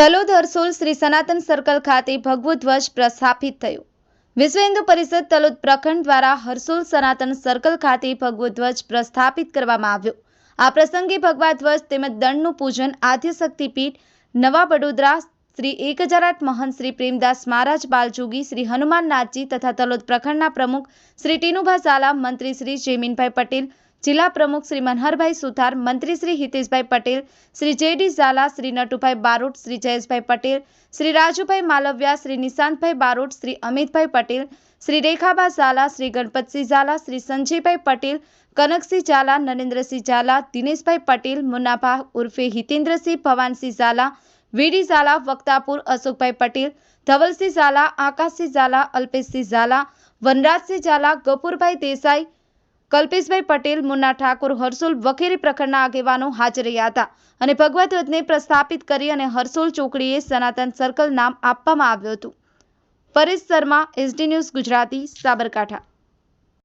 તલોદ હરસોલ શ્રી સનાતન સર્કલ ખાતે ભગવો ધ્વજ પ્રસ્થાપિત થયો। વિશ્વ હિન્દુ પરિષદ તલોદ પ્રખંડ દ્વારા હરસોલ સનાતન સર્કલ ખાતે ભગવો ધ્વજ પ્રસ્થાપિત કરવામાં આવ્યો। આ પ્રસંગે ભગવા ધ્વજ તેમજ દંડનું પૂજન આદ્ય શક્તિપીઠ નવા વડોદરા શ્રી 1008 મહંત શ્રી પ્રેમદાસ મહારાજ બાલજોગી શ્રી હનુમાન નાથજી તથા તલોદ પ્રખંડના પ્રમુખ શ્રી ટીનુભા ઝાલા, મંત્રી શ્રી જયમીનભાઈ પટેલ, जिला प्रमुख श्री मनहरभाई सुथार, मंत्री श्री हितेशभाई पटेल, श्री जेडी झाला, श्री नटुभाई बारोट, श्री जयेशभाई पटेल, श्री राजूभाई मालविया, श्री निशांतभाई बारोट, श्री अमितभाई पटेल, श्री रेखाबा झाला, श्री गणपतसिंह झाला, श्री संजयभाई पटेल, कनकसिंह झाला, नरेंद्रसिंह झाला, दिनेशभाई पटेल, मुन्नाभा उर्फे हितेंद्रसिंह, भवानसिंह झाला, वीडी झाला, वक्तापुर अशोकभाई पटेल, धवलसिंह झाला, आकाशसिंह झाला, अल्पेशसिंह झाला, वनराजसिंह झाला, गफूरभाई देसाई, कल्पेशभाई पटेल, मुन्ना ठाकुर, हरसोल वगैरे प्रखंडના આગેવાનો હાજર રહ્યા હતા અને ભગવા ધ્વજને પ્રસ્થાપિત કરી અને હરસોલ ચોકડીએ સનાતન સર્કલ નામ આપવામાં આવ્યું હતું। Paresh Sharma, SD news Gujarati, Sabarkantha.